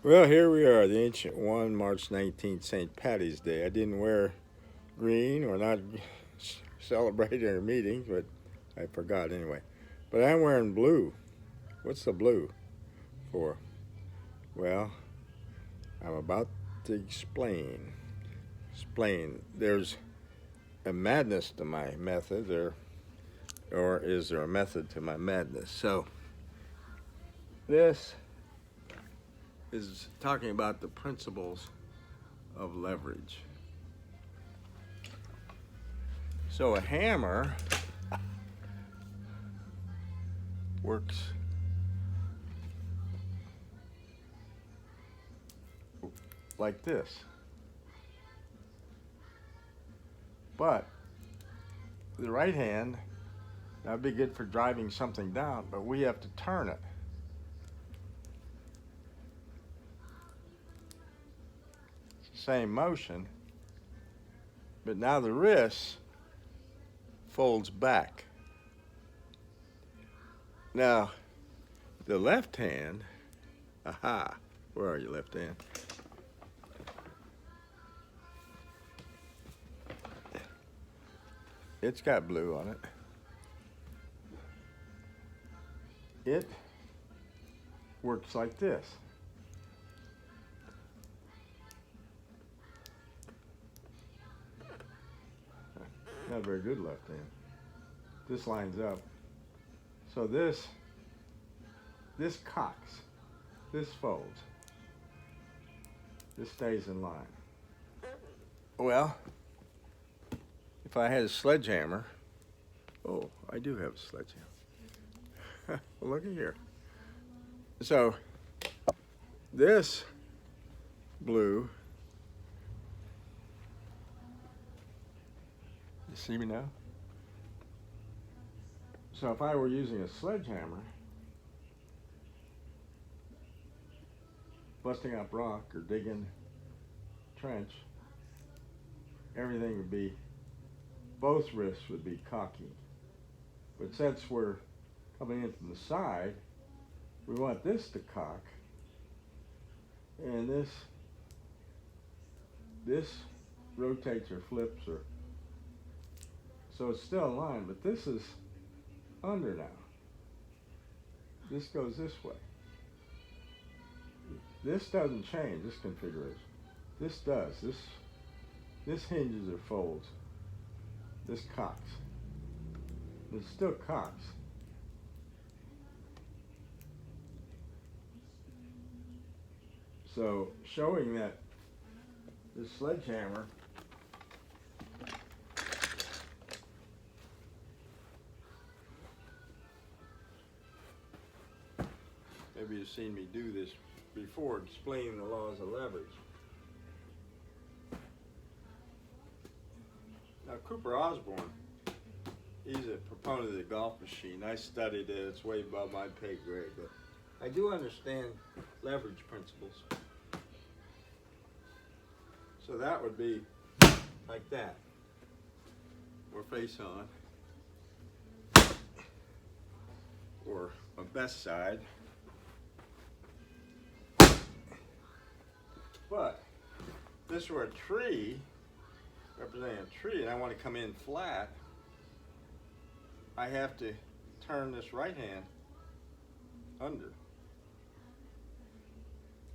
Well, here we are, the Ancient One, March 19th, St. Patty's Day. I didn't wear green or not celebrating our meetings, but I forgot anyway. But I'm wearing blue. What's the blue for? Well, I'm about to explain. There's a madness to my method, or is there a method to my madness? So, this is talking about the principles of leverage. So a hammer works like this. But the right hand, that'd be good for driving something down, but we have to turn it. It's the same motion, but now the wrist folds back. Now, the left hand, where are you, left hand? It's got blue on it. It works like this. Not very good left hand. This lines up. So this cocks, this folds, this stays in line. Well, if I had a sledgehammer, oh, I do have a sledgehammer. Well, look at here. So this blue, you see me now? So if I were using a sledgehammer, busting up rock or digging trench, everything would be, both wrists would be cocky. But since we're coming in from the side, we want this to cock, and this rotates or flips, or so it's still in line, but this is under now. This goes this way. This doesn't change, this configuration. This does. This hinges or folds. This cocks. It still cocks. So showing that this sledgehammer maybe you've seen me do this before, explaining the laws of leverage. Now Cooper Osborne, he's a proponent of the golf machine. I studied it, it's way above my pay grade, but I do understand leverage principles. So that would be like that. Or face on. Or a best side. But if this were a tree, representing a tree, and I want to come in flat, I have to turn this right hand under.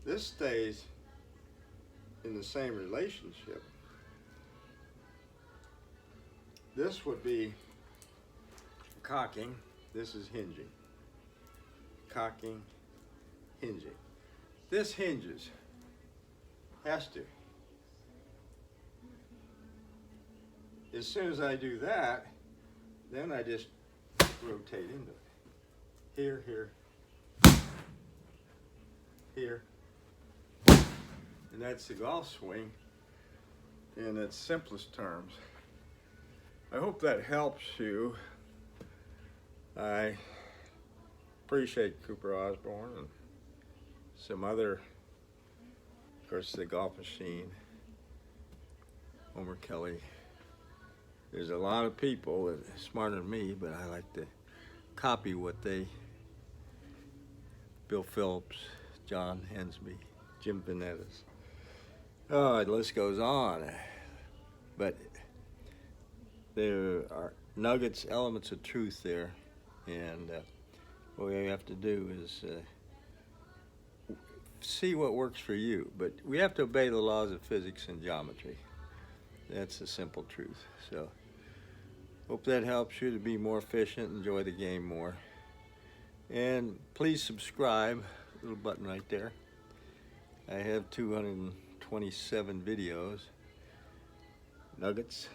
This stays in the same relationship. This would be cocking, this is hinging. Cocking, hinging. This hinges, has to. As soon as I do that, then I just rotate into it. Here, here, here. And that's the golf swing in its simplest terms. I hope that helps you. I appreciate Cooper Osborne and some other, of course, the golf machine, Homer Kelly. There's a lot of people that are smarter than me, but I like to copy what they, Bill Phillips, John Hensby, Jim Panettas. Oh, the list goes on. But there are nuggets, elements of truth there. And what we have to do is see what works for you. But we have to obey the laws of physics and geometry. That's the simple truth. So hope that helps you to be more efficient, enjoy the game more. And please subscribe, little button right there. I have 227 videos, nuggets,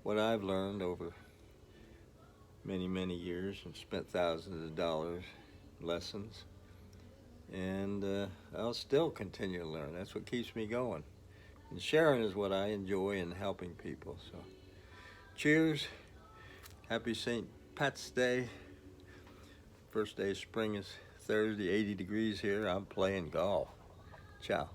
what I've learned over many years and spent thousands of dollars, lessons. And I'll still continue to learn. That's what keeps me going. And sharing is what I enjoy in helping people. So cheers. Happy St. Pat's Day. First day of spring is Thursday, 80 degrees here. I'm playing golf. Ciao.